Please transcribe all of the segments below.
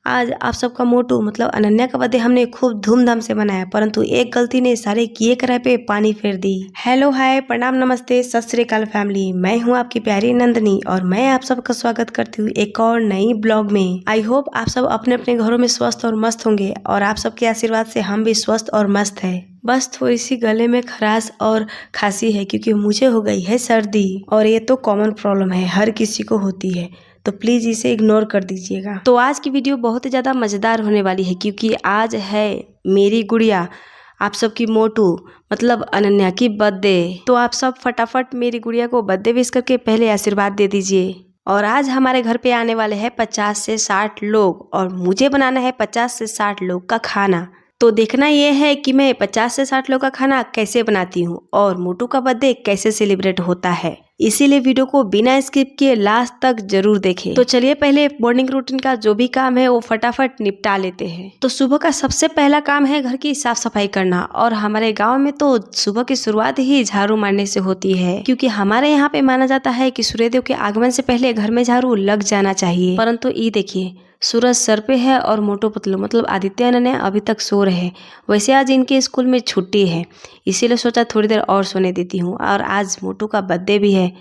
आज आप सबका मोटू मतलब अनन्या का बर्थडे हमने खूब धूमधाम से मनाया, परंतु एक गलती ने सारे किए कराए पे पानी फेर दी। हेलो हाय प्रणाम नमस्ते सत श्री अकाल फैमिली, मैं हूँ आपकी प्यारी नंदनी और मैं आप सबका स्वागत करती हूँ एक और नई ब्लॉग में। आई होप आप सब अपने अपने घरों में स्वस्थ और मस्त होंगे और आप सबके आशीर्वाद से हम भी स्वस्थ और मस्त है। बस थोड़ी सी गले में खराश और खांसी है क्योंकि मुझे हो गई है सर्दी और ये तो कॉमन प्रॉब्लम है, हर किसी को होती है, तो प्लीज इसे इग्नोर कर दीजिएगा। तो आज की वीडियो बहुत ही ज्यादा मजेदार होने वाली है क्योंकि आज है मेरी गुड़िया आप सबकी मोटू मतलब अनन्या की बर्थडे। तो आप सब फटाफट मेरी गुड़िया को बर्थडे विश करके पहले आशीर्वाद दे दीजिए। और आज हमारे घर पे आने वाले हैं 50 से 60 लोग और मुझे बनाना है 50 से 60 लोग का खाना। तो देखना यह है कि मैं 50 से 60 लोग का खाना कैसे बनाती हूँ और मोटू का बर्थडे कैसे सेलिब्रेट होता है, इसीलिए वीडियो को बिना स्किप किए लास्ट तक जरूर देखें। तो चलिए पहले मॉर्निंग रूटीन का जो भी काम है वो फटाफट निपटा लेते हैं। तो सुबह का सबसे पहला काम है घर की साफ सफाई करना और हमारे गांव में तो सुबह की शुरुआत ही झाड़ू मारने से होती है क्योंकि हमारे यहाँ पे माना जाता है कि सूर्यदेव के आगमन से पहले घर में झाड़ू लग जाना चाहिए। परंतु ये देखिए सूरज सर पे है और मोटू पतलू मतलब आदित्य अनन्या अभी तक सो रहे हैं। वैसे आज इनके स्कूल में छुट्टी है, इसीलिए सोचा थोड़ी देर और सोने देती हूँ। और आज मोटू का बर्थडे भी है,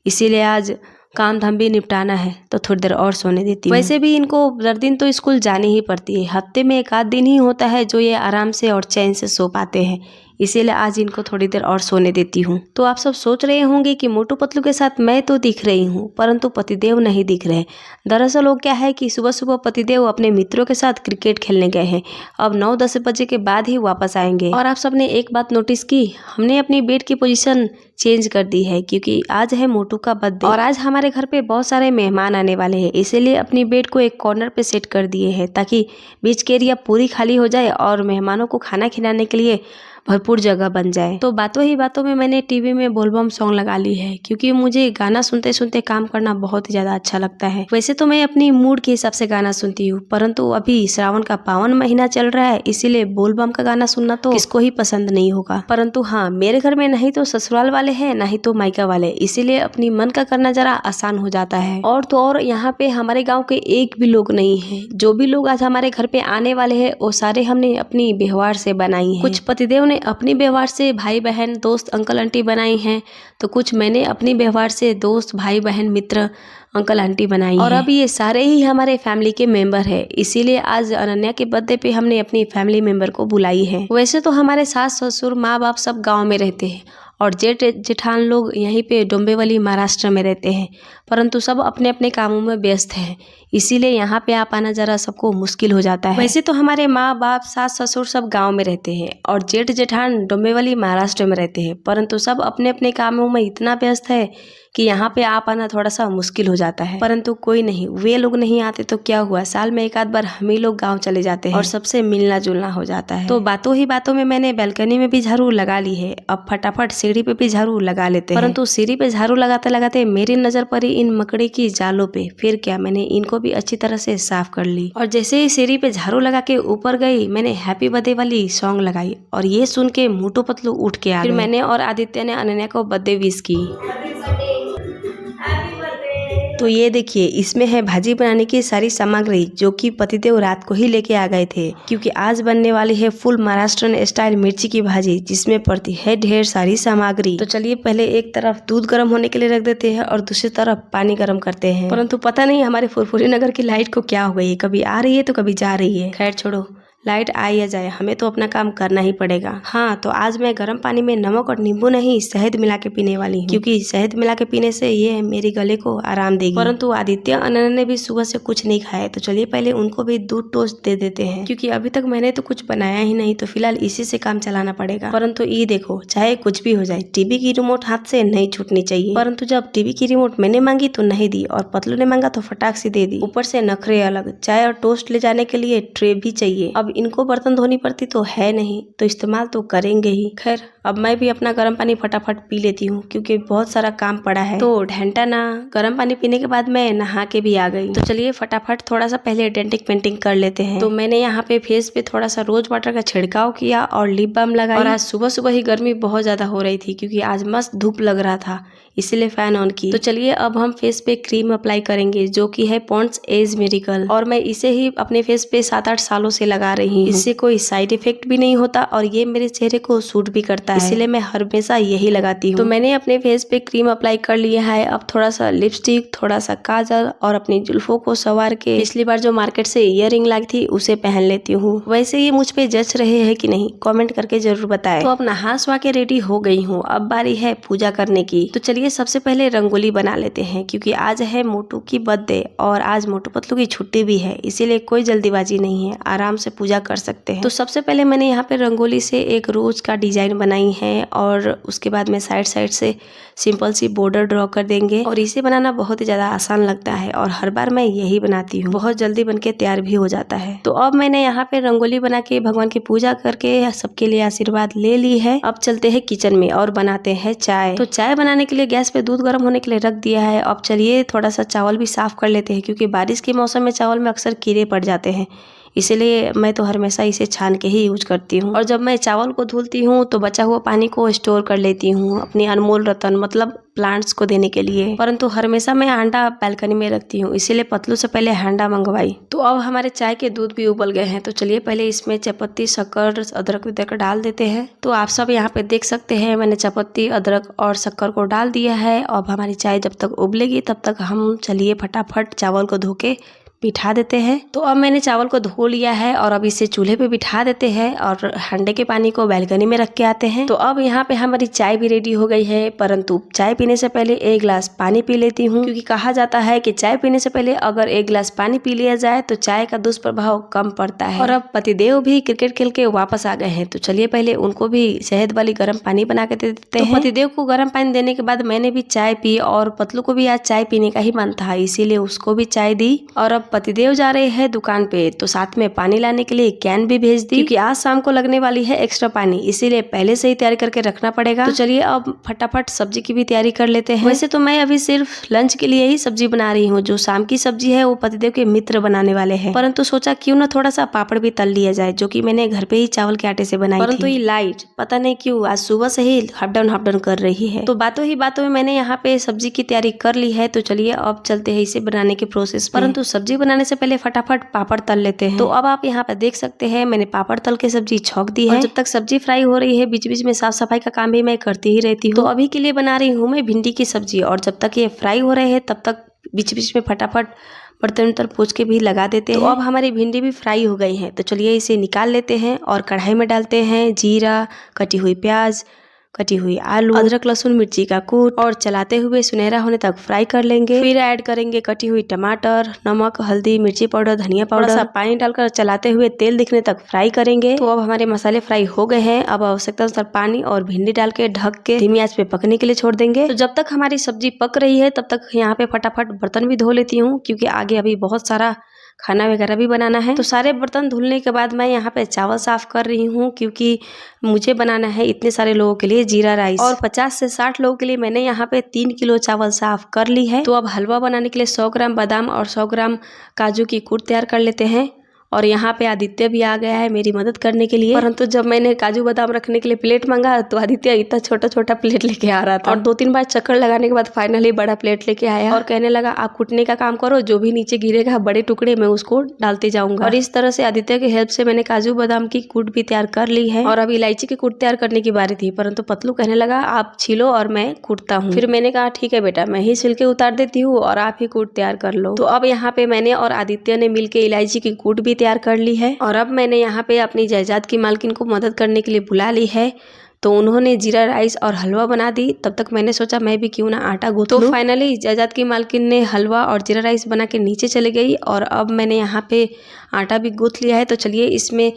इसीलिए आज काम धाम भी निपटाना है तो थोड़ी देर और सोने देती हूँ। वैसे भी इनको हर दिन तो स्कूल जानी ही पड़ती है, हफ्ते में एक आध दिन ही होता है जो ये आराम से और चैन से सो पाते हैं, इसीलिए आज इनको थोड़ी देर और सोने देती हूँ। तो आप सब सोच रहे होंगे कि मोटू पतलू के साथ मैं तो दिख रही हूँ परंतु पतिदेव नहीं दिख रहे। दरअसल वो क्या है कि सुबह सुबह पतिदेव अपने मित्रों के साथ क्रिकेट खेलने गए हैं, अब 9-10 बजे के बाद ही वापस आएंगे। और आप सबने एक बात नोटिस की, हमने अपनी बेड की पोजीशन चेंज कर दी है क्योंकि आज है मोटू का बर्थडे और आज हमारे घर पे बहुत सारे मेहमान आने वाले हैं, इसीलिए अपनी बेड को एक कॉर्नर पे सेट कर दिए हैं ताकि बीच के एरिया पूरी खाली हो जाए और मेहमानों को खाना खिलाने के लिए भरपूर जगह बन जाए। तो बातों ही बातों में मैंने टीवी में बोलबम सॉन्ग लगा ली है क्योंकि मुझे गाना सुनते सुनते काम करना बहुत ही ज्यादा अच्छा लगता है। वैसे तो मैं अपनी मूड के हिसाब से गाना सुनती हूँ, परंतु अभी श्रावण का पावन महीना चल रहा है, इसीलिए बोलबम का गाना सुनना तो किसको ही पसंद नहीं होगा। परंतु हाँ, मेरे घर में नहीं तो ससुराल वाले हैं नहीं तो मायका वाले, इसीलिए अपनी मन का करना जरा आसान हो जाता है। और तो और यहाँ पे हमारे गाँव के एक भी लोग नहीं है, जो भी लोग आज हमारे घर पे आने वाले है वो सारे हमने अपनी व्यवहार से बनाई है। कुछ पतिदेव ने अपनी व्यवहार से भाई बहन दोस्त अंकल आंटी बनाई हैं, तो कुछ मैंने अपनी व्यवहार से दोस्त भाई बहन मित्र अंकल आंटी बनाई और अब ये सारे ही हमारे फैमिली के मेंबर है, इसीलिए आज अनन्या के बर्थडे पे हमने अपनी फैमिली मेंबर को बुलाई है। वैसे तो हमारे सास ससुर माँ बाप सब गाँव में रहते हैं और जेठ जेठान लोग यहीं पे डोंबिवली महाराष्ट्र में रहते हैं, परंतु सब अपने अपने कामों में व्यस्त हैं, इसीलिए यहाँ पे आ पाना जरा सबको मुश्किल हो जाता है। वैसे तो हमारे माँ बाप सास ससुर सब गांव में रहते हैं और जेठ जेठान डोंबिवली महाराष्ट्र में रहते हैं, परंतु सब अपने अपने कामों में इतना व्यस्त है कि यहाँ पे आ पाना थोड़ा सा मुश्किल हो जाता है। परंतु कोई नहीं, वे लोग नहीं आते तो क्या हुआ, साल में एक आध बार हम ही लोग गाँव चले जाते हैं और सबसे मिलना जुलना हो जाता है। तो बातों ही बातों में मैंने बालकनी में भी झाड़ू लगा ली है, अब फटाफट सीढ़ी पे भी झाड़ू लगा लेते हैं। परंतु सीढ़ी पे झाड़ू लगाते लगाते मेरी नजर पड़ी इन मकड़ी की जालों पे, फिर क्या मैंने इनको भी अच्छी तरह से साफ कर ली और जैसे ही सीढ़ी पे झाड़ू लगा के ऊपर गई मैंने हैप्पी बर्थडे वाली सॉन्ग लगाई और ये सुन के मोटू पतलू उठ के आ गए। फिर मैंने और आदित्य ने अनन्या को बर्थडे विश की। तो ये देखिए इसमें है भाजी बनाने की सारी सामग्री जो कि पतिदेव रात को ही लेके आ गए थे क्योंकि आज बनने वाली है फुल महाराष्ट्रन स्टाइल मिर्ची की भाजी जिसमें पड़ती है ढेर सारी सामग्री। तो चलिए पहले एक तरफ दूध गर्म होने के लिए रख देते हैं और दूसरी तरफ पानी गर्म करते हैं। परंतु पता नहीं हमारे फुरफुरी नगर की लाइट को क्या हो गई है, कभी आ रही है तो कभी जा रही है। खैर छोड़ो, लाइट आ या जाए हमें तो अपना काम करना ही पड़ेगा। हाँ, तो आज मैं गर्म पानी में नमक और नींबू नहीं शहद मिला के पीने वाली हूँ क्योंकि शहद मिला के पीने से ये मेरे गले को आराम देगी। परंतु आदित्य अनन्या ने भी सुबह से कुछ नहीं खाया, तो चलिए पहले उनको भी दूध टोस्ट दे देते हैं क्योंकि अभी तक मैंने तो कुछ बनाया ही नहीं, तो फिलहाल इसी से काम चलाना पड़ेगा। परंतु ये देखो, चाहे कुछ भी हो जाए टीवी की रिमोट हाथ से नहीं छूटनी चाहिए। परंतु जब टीवी की रिमोट मैंने मांगी तो नहीं दी और पतलू ने मांगा तो फटाक से दे दी, ऊपर से नखरे अलग। चाय और टोस्ट ले जाने के लिए ट्रे भी चाहिए, अब इनको बर्तन धोनी पड़ती तो है नहीं, तो इस्तेमाल तो करेंगे ही। खैर अब मैं भी अपना गर्म पानी फटाफट पी लेती हूँ क्योंकि बहुत सारा काम पड़ा है। तो घंटा ना गर्म पानी पीने के बाद मैं नहा के भी आ गई। तो चलिए फटाफट थोड़ा सा पहले डेंटिक पेंटिंग कर लेते हैं। तो मैंने यहाँ पे फेस पे थोड़ा सा रोज वाटर का छिड़काव किया और लिप बाम लगाई। और आज सुबह सुबह ही गर्मी बहुत ज्यादा हो रही थी क्योंकि आज मस्त धूप लग रहा था, इसीलिए फैन ऑन की। तो चलिए अब हम फेस पे क्रीम अप्लाई करेंगे जो कि है पॉन्ड्स एज मिरेकल, और मैं इसे ही अपने फेस पे 7-8 सालों से लगा रही हूँ। इससे कोई साइड इफेक्ट भी नहीं होता और ये मेरे चेहरे को सूट भी करता है, इसीलिए मैं हमेशा यही लगाती हूँ। तो मैंने अपने फेस पे क्रीम अप्लाई कर लिया है। अब थोड़ा सा लिपस्टिक, थोड़ा सा काजल और अपनी जुल्फों को संवार के पिछली बार जो मार्केट से ईयररिंग लाई थी उसे पहन लेती हूँ। वैसे ये मुझ पे जच रहे हैं कि नहीं कमेंट करके जरूर बताएं। तो अब नहा सवा के रेडी हो गई हूँ, अब बारी है पूजा करने की। तो चलिए सबसे पहले रंगोली बना लेते हैं क्योंकि आज है मोटू की बर्थडे और आज मोटू पतलू की छुट्टी भी है, इसीलिए कोई जल्दीबाजी नहीं है, आराम से पूजा कर सकते हैं। तो सबसे पहले मैंने यहाँ पे रंगोली से एक रोज का डिजाइन बनाई है और उसके बाद में साइड साइड से सिंपल सी बॉर्डर ड्रॉ कर देंगे। और इसे बनाना बहुत ही ज्यादा आसान लगता है और हर बार मैं यही बनाती हूँ, बहुत जल्दी बनके तैयार भी हो जाता है। तो अब मैंने यहाँ पे रंगोली बना के भगवान की पूजा करके सबके लिए आशीर्वाद ले ली है। अब चलते हैं किचन में और बनाते हैं चाय। तो चाय बनाने के लिए गैस पे दूध गर्म होने के लिए रख दिया है। अब चलिए थोड़ा सा चावल भी साफ कर लेते हैं क्योंकि बारिश के मौसम में चावल में अक्सर कीड़े पड़ जाते हैं, इसलिए मैं तो हमेशा इसे छान के ही यूज करती हूँ। और जब मैं चावल को धुलती हूँ तो बचा हुआ पानी को स्टोर कर लेती हूँ अपनी अनमोल रतन मतलब प्लांट्स को देने के लिए। परंतु हमेशा मैं हांडा बालकनी में रखती हूँ, इसीलिए पतलू से पहले हांडा मंगवाई। तो अब हमारे चाय के दूध भी उबल गए हैं। तो चलिए पहले इसमें चायपत्ती, शक्कर, अदरक विदरक डाल देते हैं। तो आप सब यहाँ पे देख सकते हैं मैंने चायपत्ती, अदरक और शक्कर को डाल दिया है। अब हमारी चाय जब तक उबलेगी तब तक हम चलिए फटाफट चावल को धो के बिठा देते हैं। तो अब मैंने चावल को धो लिया है और अब इसे चूल्हे पे बिठा देते हैं और हंडे के पानी को बैल्कनी में रख के आते हैं। तो अब यहाँ पे हमारी चाय भी रेडी हो गई है, परंतु चाय पीने से पहले एक गिलास पानी पी लेती हूँ क्योंकि कहा जाता है कि चाय पीने से पहले अगर एक गिलास पानी पी लिया जाए तो चाय का दुष्प्रभाव कम पड़ता है। और अब पतिदेव भी क्रिकेट खेल के वापस आ गए हैं, तो चलिए पहले उनको भी शहद वाली गर्म पानी बना के दे देते हैं। पतिदेव को गर्म पानी देने के बाद मैंने भी चाय पी और पतलू को भी आज चाय पीने का ही मन था, इसीलिए उसको भी चाय दी। और अब पतिदेव जा रहे हैं दुकान पे, तो साथ में पानी लाने के लिए कैन भी भेज दी क्योंकि आज शाम को लगने वाली है एक्स्ट्रा पानी, इसीलिए पहले से ही तैयारी करके रखना पड़ेगा। तो चलिए अब फटाफट सब्जी की भी तैयारी कर लेते हैं। वैसे तो मैं अभी सिर्फ लंच के लिए ही सब्जी बना रही हूँ, जो शाम की सब्जी है वो पतिदेव के मित्र बनाने वाले हैं, परंतु सोचा क्यों ना थोड़ा सा पापड़ भी तल लिया जाए, जो कि मैंने घर पे ही चावल के आटे से बनाई थी। परंतु ये लाइट पता नहीं क्यों आज सुबह से ही हाफ डाउन कर रही है। तो बातों ही बातों में मैंने यहाँ पे सब्जी की तैयारी कर ली है। तो चलिए अब चलते हैं इसे बनाने के प्रोसेस, परंतु सब्जी बनाने से पहले फटाफट पापड़ तल लेते हैं। तो अब आप यहाँ पे देख सकते हैं मैंने पापड़ तल के सब्जी छौंक दी है। और जब तक सब्जी फ्राई हो रही है बीच बीच में साफ सफाई का काम भी मैं करती ही रहती हूँ। तो अभी के लिए बना रही हूँ मैं भिंडी की सब्जी, और जब तक ये फ्राई हो रहे हैं तब तक बीच बीच में फटाफट बर्तन पोंछ के भी लगा देते हैं। तो अब हमारी भिंडी भी फ्राई हो गई है। तो चलिए इसे निकाल लेते हैं और कढ़ाई में डालते हैं जीरा, कटी हुई प्याज, कटी हुई आलू, अदरक लहसुन मिर्ची का कूट, और चलाते हुए सुनहरा होने तक फ्राई कर लेंगे। फिर ऐड करेंगे कटी हुई टमाटर, नमक, हल्दी, मिर्ची पाउडर, धनिया पाउडर, थोड़ा सा पानी डालकर चलाते हुए तेल दिखने तक फ्राई करेंगे। तो अब हमारे मसाले फ्राई हो गए हैं। अब आवश्यकता अनुसार पानी और भिंडी डाल के ढक के धीमी आंच पे पकने के लिए छोड़ देंगे। तो जब तक हमारी सब्जी पक रही है तब तक यहाँ पे फटाफट बर्तन भी धो लेती हूँ क्योंकि आगे अभी बहुत सारा खाना वगैरह भी बनाना है। तो सारे बर्तन धुलने के बाद मैं यहाँ पे चावल साफ कर रही हूँ क्योंकि मुझे बनाना है इतने सारे लोगों के लिए जीरा राइस, और 50 से 60 लोगों के लिए मैंने यहाँ पे 3 किलो चावल साफ कर ली है। तो अब हलवा बनाने के लिए 100 ग्राम बादाम और 100 ग्राम काजू की कूट तैयार कर लेते हैं। और यहाँ पे आदित्य भी आ गया है मेरी मदद करने के लिए, परंतु जब मैंने काजू बादाम रखने के लिए प्लेट मांगा तो आदित्य इतना छोटा छोटा प्लेट लेके आ रहा था, और 2-3 बार चक्कर लगाने के बाद फाइनली बड़ा प्लेट लेके आया और कहने लगा आप कुटने का काम करो, जो भी नीचे गिरेगा बड़े टुकड़े मैं उसको डालते जाऊंगा। और इस तरह से आदित्य की हेल्प से मैंने काजू बादाम की कूट भी तैयार कर ली है। और अब इलायची की कूट तैयार करने की बारी थी, परंतु पतलू कहने लगा आप छीलो और मैं कूटता हूँ। फिर मैंने कहा ठीक है बेटा, मैं ही छिलके उतार देती हूँ और आप ही कूट तैयार कर लो। तो अब यहाँ पे मैंने और आदित्य ने मिलकर इलायची की कूट भी तैयार कर ली है। और अब मैंने यहाँ पे अपनी जायदाद की मालकिन को मदद करने के लिए बुला ली है। तो उन्होंने जीरा राइस और हलवा बना दी, तब तक मैंने सोचा मैं भी क्यों ना आटा गूंथ लूं। तो फाइनली जायदाद की मालकिन ने हलवा और जीरा राइस बना के नीचे चले गई और अब मैंने यहाँ पे आटा भी गूंथ लिया है। तो चलिए इसमें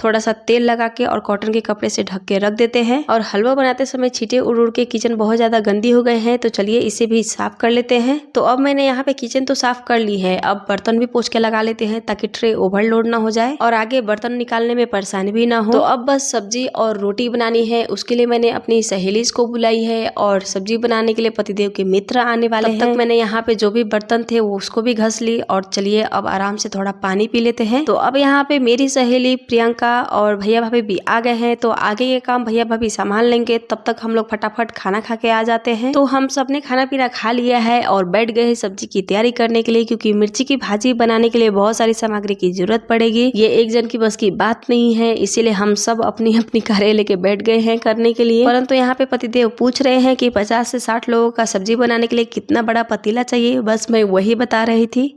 थोड़ा सा तेल लगा के और कॉटन के कपड़े से ढक के रख देते हैं। और हलवा बनाते समय छींटे उड़ उड़ के किचन बहुत ज्यादा गंदी हो गए हैं, तो चलिए इसे भी साफ कर लेते हैं। तो अब मैंने यहाँ पे किचन तो साफ कर ली है, अब बर्तन भी पोंछ के लगा लेते हैं ताकि ट्रे ओवरलोड ना हो जाए और आगे बर्तन निकालने में परेशानी भी ना हो। तो अब बस सब्जी और रोटी बनानी है, उसके लिए मैंने अपनी सहेली को बुलाई है और सब्जी बनाने के लिए पतिदेव के मित्र आने वाले हैं। तब तक मैंने यहाँ पे जो भी बर्तन थे वो उसको भी घस ली और चलिए अब आराम से थोड़ा पानी पी लेते हैं। तो अब यहाँ पे मेरी सहेली प्रियंका और भैया भाभी भी आ गए हैं, तो आगे ये काम भैया भाभी संभाल लेंगे। तब तक हम लोग फटाफट खाना खा के आ जाते हैं। तो हम सब ने खाना पीना खा लिया है और बैठ गए सब्जी की तैयारी करने के लिए, क्योंकि मिर्ची की भाजी बनाने के लिए बहुत सारी सामग्री की जरूरत पड़ेगी। ये एक जन की बस की बात नहीं है, इसीलिए हम सब अपनी अपनी कारें लेके बैठ गए हैं करने के लिए। परंतु यहाँ पे पतिदेव पूछ रहे हैं कि 50 से 60 लोगों का सब्जी बनाने के लिए कितना बड़ा पतीला चाहिए, बस मैं वही बता रही थी।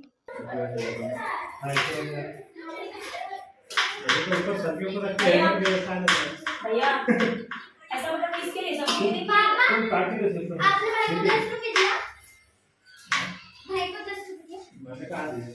भैया ऐसा मतलब किसके लिए सबके लिए पार्टी के लिए आपने भाई को 10 रुपए दिया भाई को 10 रुपए दिया मैंने कहा दिया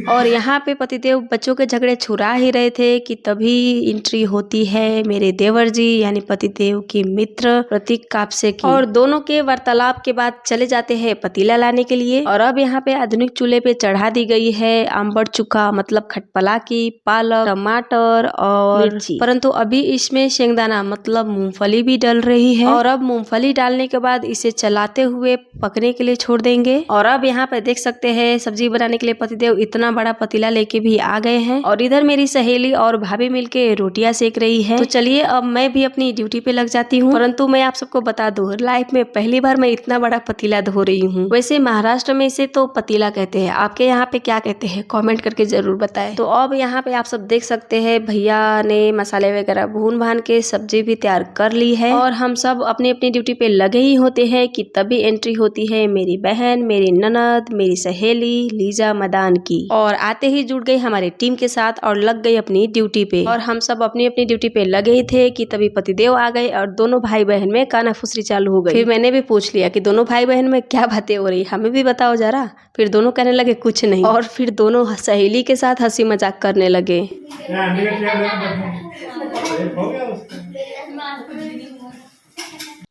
और यहाँ पे पतिदेव बच्चों के झगड़े छुड़ा ही रहे थे कि तभी एंट्री होती है मेरे देवर जी यानी पतिदेव के मित्र प्रतीक कापसे की। और दोनों के वार्तालाप के बाद चले जाते हैं पतीला लाने के लिए। और अब यहाँ पे आधुनिक चूल्हे पे चढ़ा दी गई है आंबड़ चुका मतलब खटपला की, पालक, टमाटर और मिर्ची। परंतु अभी इसमें शेंगदाना मतलब मूंगफली भी डल रही है। और अब मूंगफली डालने के बाद इसे चलाते हुए पकने के लिए छोड़ देंगे। और अब यहाँ पे देख सकते हैं सब्जी बनाने के लिए पतिदेव इतना बड़ा पतीला लेके भी आ गए हैं। और इधर मेरी सहेली और भाभी मिलके रोटियां सेक रही है। तो चलिए अब मैं भी अपनी ड्यूटी पे लग जाती हूँ। परंतु मैं आप सबको बता दूं, लाइफ में पहली बार मैं इतना बड़ा पतीला धो रही हूँ। वैसे महाराष्ट्र में इसे तो पतीला कहते हैं, आपके यहाँ पे क्या कहते हैं कमेंट करके जरूर बताएं। तो अब यहाँ पे आप सब देख सकते हैं भैया ने मसाले वगैरह भून भान के सब्जी भी तैयार कर ली है। और हम सब अपनी अपनी ड्यूटी पे लगे ही होते हैं कि तभी एंट्री होती है मेरी बहन, मेरी ननद, मेरी सहेली लीजा मदान की। और आते ही जुड़ गई हमारे टीम के साथ और लग गई अपनी ड्यूटी पे। और हम सब अपनी अपनी ड्यूटी पे लगे ही थे कि तभी पतिदेव आ गए और दोनों भाई बहन में कानाफुसरी चालू हो गई। फिर मैंने भी पूछ लिया कि दोनों भाई बहन में क्या बातें हो रही, हमें भी बताओ जरा। फिर दोनों कहने लगे कुछ नहीं। और फिर दोनों सहेली के साथ हंसी मजाक करने लगे।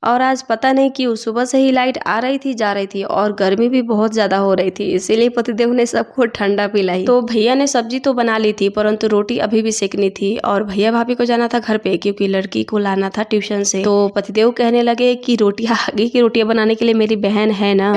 और आज पता नहीं क्यों सुबह से ही लाइट आ रही थी जा रही थी और गर्मी भी बहुत ज्यादा हो रही थी, इसीलिए पतिदेव ने सबको ठंडा पिलाई। तो भैया ने सब्जी तो बना ली थी परंतु रोटी अभी भी सेकनी थी। और भैया भाभी को जाना था घर पे क्योंकि लड़की को लाना था ट्यूशन से। तो पतिदेव कहने लगे कि रोटियां आगे की रोटियां बनाने के लिए मेरी बहन है ना।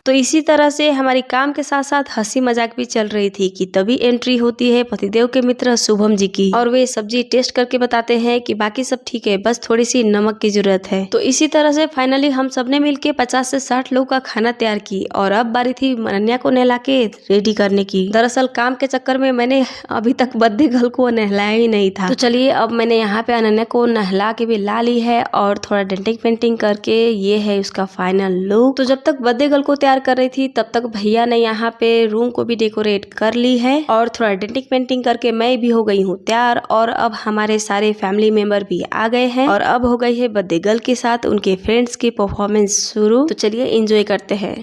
तो इसी तरह से हमारी काम के साथ साथ हंसी मजाक भी चल रही थी कि तभी एंट्री होती है पतिदेव के मित्र शुभम जी की। और वे सब्जी टेस्ट करके बताते हैं कि बाकी सब ठीक है, बस थोड़ी सी नमक की जरूरत है। तो इसी तरह से फाइनली हम सबने मिलके 50 से 60 लोगों का खाना तैयार की। और अब बारी थी अनन्या को नहला के रेडी करने की। दरअसल काम के चक्कर में मैंने अभी तक बद्दे गर्ल को नहलाया ही नहीं था। तो चलिए अब मैंने यहाँ पे अनन्या को नहला के भी ला ली है और थोड़ा डेंटिंग पेंटिंग करके ये है उसका फाइनल लुक। तो जब तक बद्दे गर्ल को तैयार कर रही थी तब तक भैया ने यहाँ पे रूम को भी डेकोरेट कर ली है और थोड़ा डेंटिंग पेंटिंग करके मैं भी हो गई हूँ तैयार। और अब हमारे सारे फैमिली मेंबर भी आ गए हैं और अब हो गई है बर्थडे गर्ल के साथ उनके फ्रेंड्स की परफॉर्मेंस शुरू। तो चलिए एंजॉय करते हैं।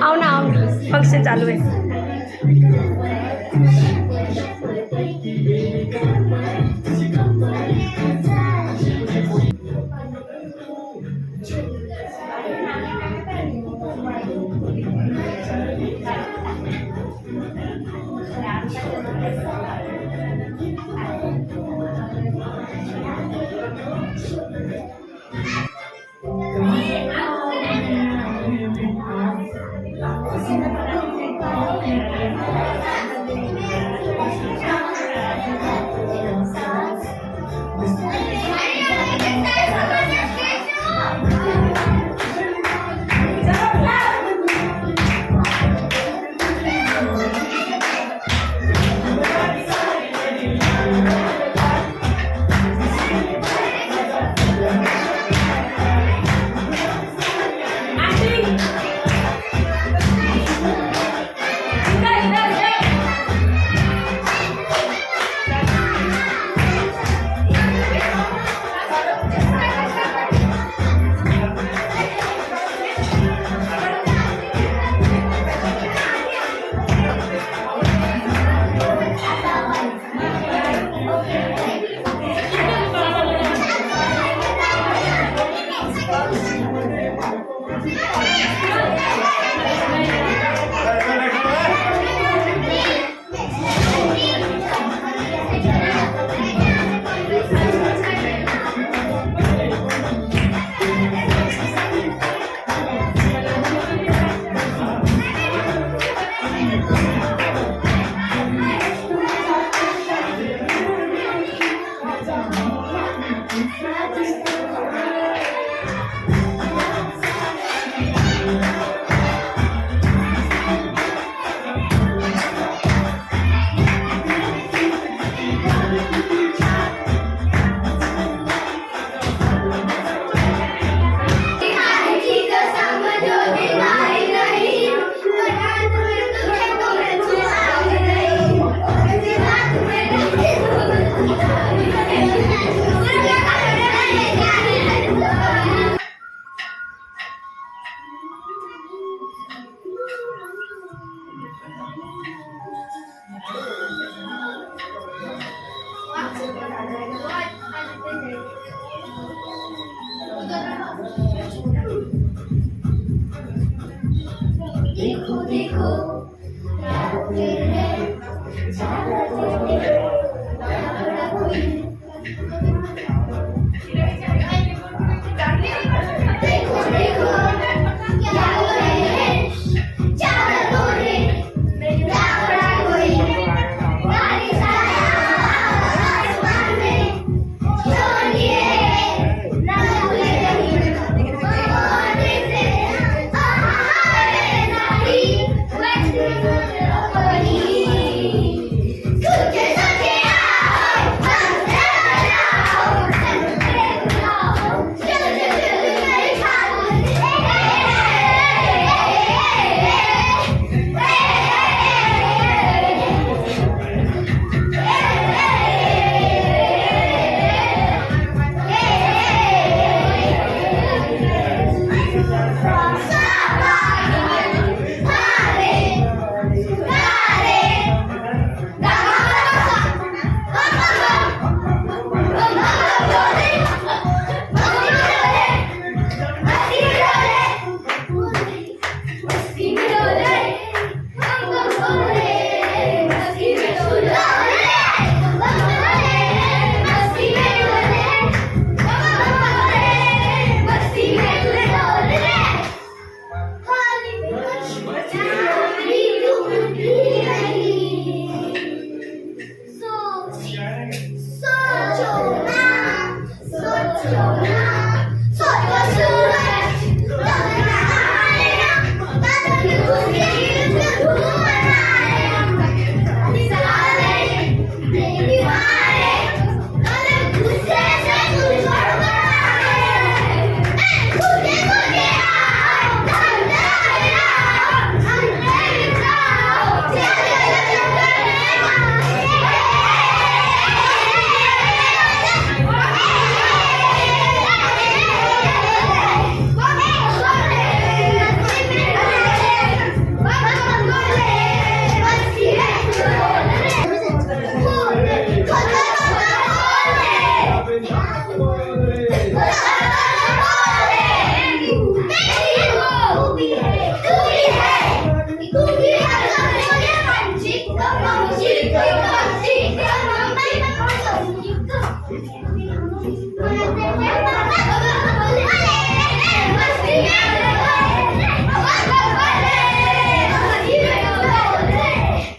आओ ना आओ, फंक्शन चालू है।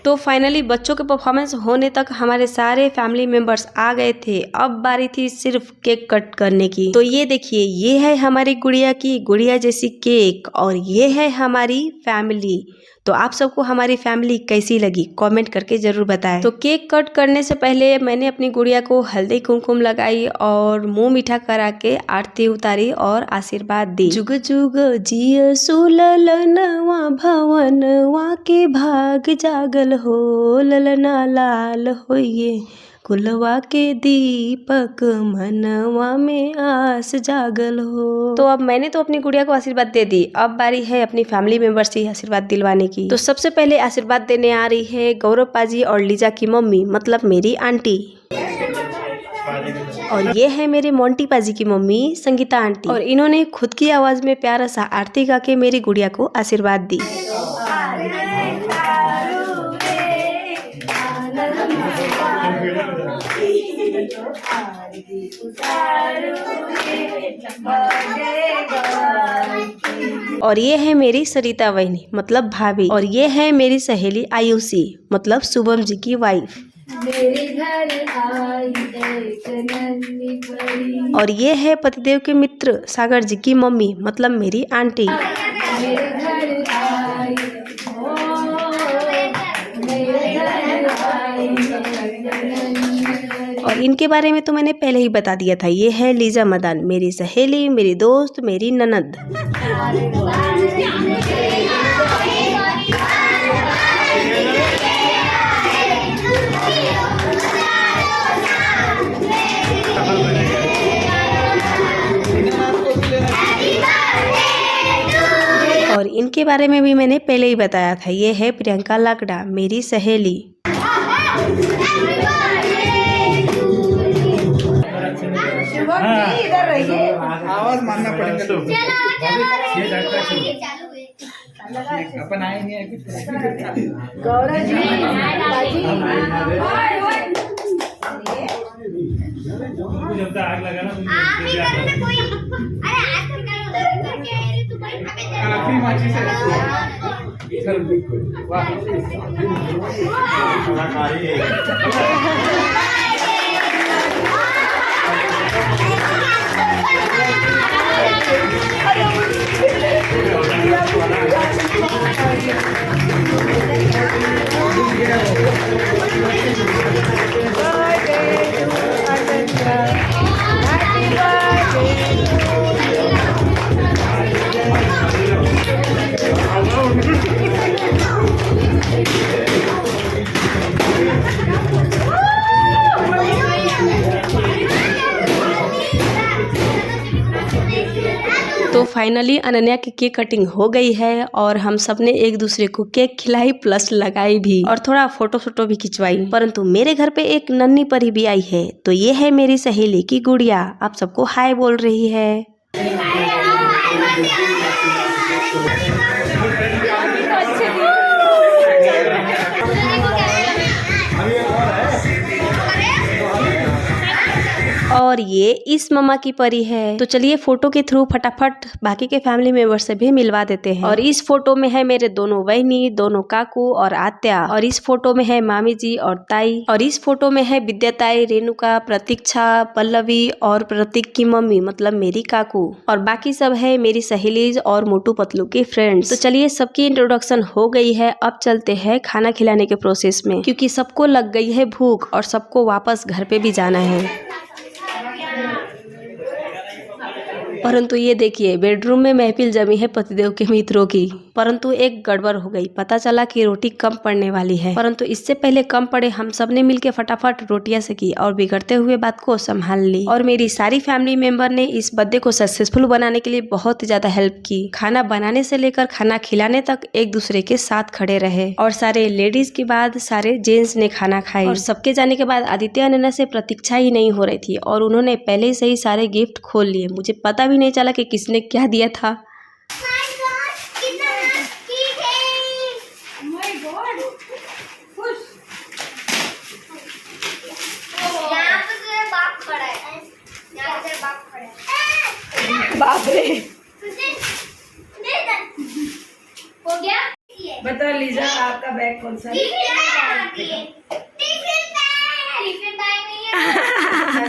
तो फाइनली बच्चों के परफॉर्मेंस होने तक हमारे सारे फैमिली मेंबर्स आ गए थे। अब बारी थी सिर्फ केक कट करने की। तो ये देखिए, ये है हमारी गुड़िया की गुड़िया जैसी केक और ये है हमारी फैमिली। तो आप सबको हमारी फैमिली कैसी लगी कमेंट करके जरूर बताएं। तो केक कट करने से पहले मैंने अपनी गुड़िया को हल्दी कुमकुम लगाई और मुंह मीठा करा के आरती उतारी और आशीर्वाद दी। जुग जुग जिय सुललनवा भवनवा के भाग जागल हो, ललना लाल होइए कुलवा के दीपक मनवा में आस जागल हो। तो अब मैंने तो अपनी गुड़िया को आशीर्वाद दे दी, अब बारी है अपनी फैमिली मेंबर से आशीर्वाद दिलवाने की। तो सबसे पहले आशीर्वाद देने आ रही है गौरव पाजी और लीजा की मम्मी, मतलब मेरी आंटी। और ये है मेरे मोंटी पाजी की मम्मी संगीता आंटी, और इन्होंने खुद की आवाज में प्यारा सा आरती गा के मेरी गुड़िया को आशीर्वाद दी। और ये है मेरी सरिता बहनी, मतलब भाभी, और ये है मेरी सहेली आयुषी, मतलब शुभम जी की वाइफ। मेरे घर आई एक नन्ही परी। और ये है पतिदेव के मित्र सागर जी की मम्मी, मतलब मेरी आंटी। मेरे घर आई, और इनके बारे में तो मैंने पहले ही बता दिया था। ये है लीजा मदान, मेरी सहेली, मेरी दोस्त, मेरी ननद। और इनके बारे में भी मैंने पहले ही बताया था। ये है प्रियंका लाकड़ा, मेरी सहेली। इधर रहिए, आवाज मानना पड़ेगा। अपन आए नहीं आए कुछ गौरव जी बाजी आग लगा ना आप ही करो ना कोई। अरे आज तो क्या उधर करके आए रे तू भाई अबे काफी माची से वाह तो फाइनली अनन्या की केक कटिंग हो गई है और हम सब ने एक दूसरे को केक खिलाई प्लस लगाई भी और थोड़ा फोटो भी खिंचवाई। परंतु मेरे घर पे एक नन्ही परी भी आई है, तो ये है मेरी सहेली की गुड़िया। आप सबको हाय बोल रही है। और ये इस मम्मा की परी है। तो चलिए फोटो के थ्रू फटाफट बाकी के फैमिली मेंबर से भी मिलवा देते हैं। और इस फोटो में है मेरे दोनों बहनी, दोनों काकू और आत्या। और इस फोटो में है मामी जी और ताई। और इस फोटो में है विद्याताई, रेणुका, प्रतीक्षा, पल्लवी और प्रतीक की मम्मी मतलब मेरी काकू। और बाकी सब है मेरी सहेलीज और मोटू पतलू के फ्रेंड्स। तो चलिए सबकी इंट्रोडक्शन हो गई है, अब चलते हैं खाना खिलाने के प्रोसेस में, क्योंकि सबको लग गई है भूख और सबको वापस घर पे भी जाना है। परंतु ये देखिए बेडरूम में महफिल जमी है पतिदेव के मित्रों की। परंतु एक गड़बड़ हो गई, पता चला कि रोटी कम पड़ने वाली है। परंतु इससे पहले कम पड़े हम सब ने मिलकर फटाफट रोटियां सेकी और बिगड़ते हुए बात को संभाल ली। और मेरी सारी फैमिली मेंबर ने इस बर्थडे को सक्सेसफुल बनाने के लिए बहुत ज्यादा हेल्प की। खाना बनाने से लेकर खाना खिलाने तक एक दूसरे के साथ खड़े रहे। और सारे लेडीज के बाद सारे जेंट्स ने खाना खाई। और सबके जाने के बाद आदित्य अनन्या से प्रतीक्षा ही नहीं हो रही थी और उन्होंने पहले से ही सारे गिफ्ट खोल लिए। मुझे पता भी नहीं चला कि किसने क्या दिया था। बाप रे हो गया। बता लीजा आपका बैग कौन सा है?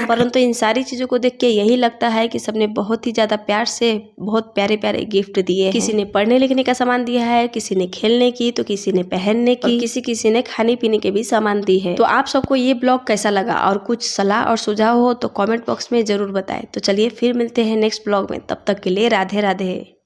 परंतु इन सारी चीजों को देख के यही लगता है कि सबने बहुत ही ज्यादा प्यार से बहुत प्यारे प्यारे गिफ्ट दिए हैं। किसी ने पढ़ने लिखने का सामान दिया है, किसी ने खेलने की, तो किसी ने पहनने की, किसी ने खाने पीने के भी सामान दी है। तो आप सबको ये ब्लॉग कैसा लगा और कुछ सलाह और सुझाव हो तो कमेंट बॉक्स में जरूर बताएं। तो चलिए फिर मिलते हैं नेक्स्ट ब्लॉग में, तब तक के लिए राधे राधे।